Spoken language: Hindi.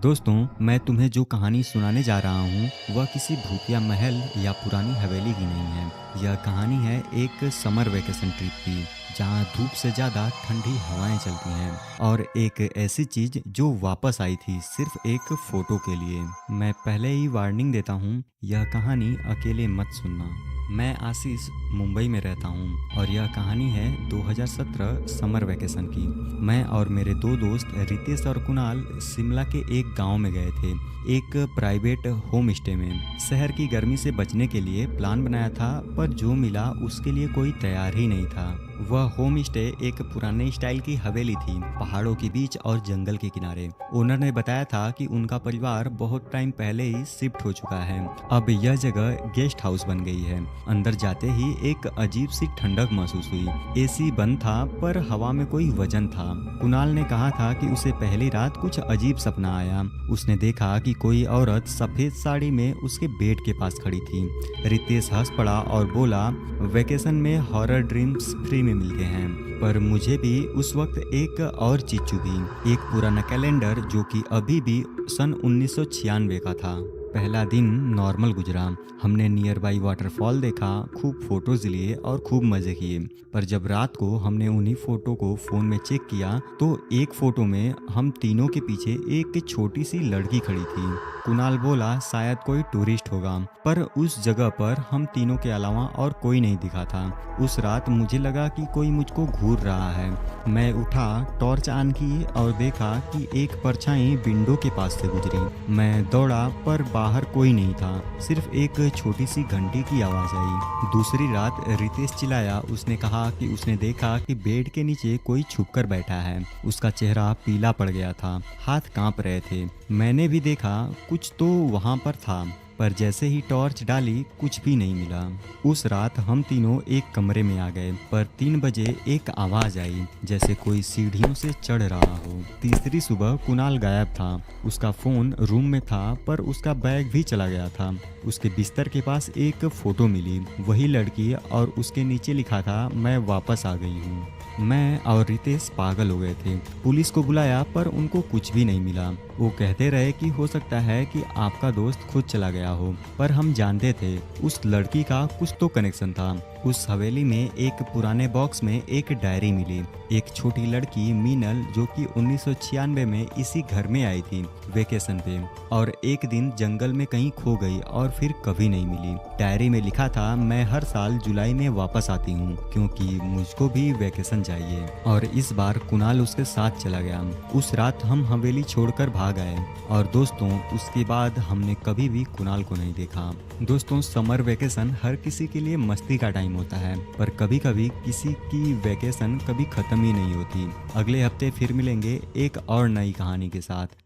दोस्तों, मैं तुम्हें जो कहानी सुनाने जा रहा हूँ वह किसी भूतिया महल या पुरानी हवेली की नहीं है। यह कहानी है एक समर वेकेशन ट्रिप की, जहाँ धूप से ज़्यादा ठंडी हवाएं चलती हैं और एक ऐसी चीज़ जो वापस आई थी सिर्फ एक फ़ोटो के लिए। मैं पहले ही वार्निंग देता हूँ, यह कहानी अकेले मत सुनना। मैं आशीष मुंबई में रहता हूँ और यह कहानी है 2017 समर वैकेशन की। मैं और मेरे दो दोस्त रितेश और कुणाल शिमला के एक गांव में गए थे, एक प्राइवेट होम स्टे में। शहर की गर्मी से बचने के लिए प्लान बनाया था, पर जो मिला उसके लिए कोई तैयार ही नहीं था। वह होम स्टे एक पुराने स्टाइल की हवेली थी, पहाड़ों के बीच और जंगल के किनारे। ओनर ने बताया था कि उनका परिवार बहुत टाइम पहले ही शिफ्ट हो चुका है। अब यह जगह गेस्ट हाउस बन गई है। अंदर जाते ही एक अजीब सी ठंडक महसूस हुई। एसी बंद था, पर हवा में कोई वजन था। कुणाल ने कहा था कि उसे पहली रात कुछ अजीब सपना आया। उसने देखा कि कोई औरत सफेद साड़ी में उसके बेड के पास खड़ी थी। रितेश हंस पड़ा और बोला, वेकेशन में हॉरर ड्रीम्स फ्री में मिलते हैं। पर मुझे भी उस वक्त एक और चीज चुभी, एक पुराना कैलेंडर जो कि अभी भी सन 1996 का था। पहला दिन नॉर्मल गुजरा। हमने नियर बाई वाटरफॉल देखा, खूब फोटोज लिए और खूब मजे किए। पर जब रात को हमने उन्हीं फोटो को फोन में चेक किया तो एक फोटो में हम तीनों के पीछे एक छोटी सी लड़की खड़ी थी। कुणाल बोला शायद कोई टूरिस्ट होगा, पर उस जगह पर हम तीनों के अलावा और कोई नहीं दिखा था। उस रात मुझे लगा कि कोई मुझको घूर रहा है। मैं उठा, टॉर्च ऑन की और देखा कि एक परछाई विंडो के पास से गुजरी। मैं दौड़ा, पर बाहर कोई नहीं था, सिर्फ एक छोटी सी घंटी की आवाज आई। दूसरी रात रितेश चिल्लाया। उसने कहा कि उसने देखा कि बेड के नीचे कोई छुपकर बैठा है। उसका चेहरा पीला पड़ गया था, हाथ कांप रहे थे। मैंने भी देखा, कुछ तो वहां पर था, पर जैसे ही टॉर्च डाली कुछ भी नहीं मिला। उस रात हम तीनों एक कमरे में आ गए, पर 3 बजे एक आवाज आई जैसे कोई सीढ़ियों से चढ़ रहा हो। तीसरी सुबह कुणाल गायब था। उसका फोन रूम में था, पर उसका बैग भी चला गया था। उसके बिस्तर के पास एक फोटो मिली, वही लड़की, और उसके नीचे लिखा था, मैं वापस आ गई हूँ। मैं और रितेश पागल हो गए थे। पुलिस को बुलाया, पर उनको कुछ भी नहीं मिला। वो कहते रहे कि हो सकता है कि आपका दोस्त खुद चला गया हो, पर हम जानते थे उस लड़की का कुछ तो कनेक्शन था। उस हवेली में एक पुराने बॉक्स में एक डायरी मिली। एक छोटी लड़की मीनल, जो कि 1996 में इसी घर में आई थी वेकेशन पे, और एक दिन जंगल में कहीं खो गई और फिर कभी नहीं मिली। डायरी में लिखा था, मैं हर साल जुलाई में वापस आती हूँ क्योंकि मुझको भी वेकेशन चाहिए। और इस बार कुणाल उसके साथ चला गया। उस रात हम हवेली छोड़कर भाग आए, और दोस्तों उसके बाद हमने कभी भी कुणाल को नहीं देखा। दोस्तों, समर वेकेशन हर किसी के लिए मस्ती का टाइम होता है, पर कभी कभी किसी की वेकेशन कभी खत्म ही नहीं होती। अगले हफ्ते फिर मिलेंगे एक और नई कहानी के साथ।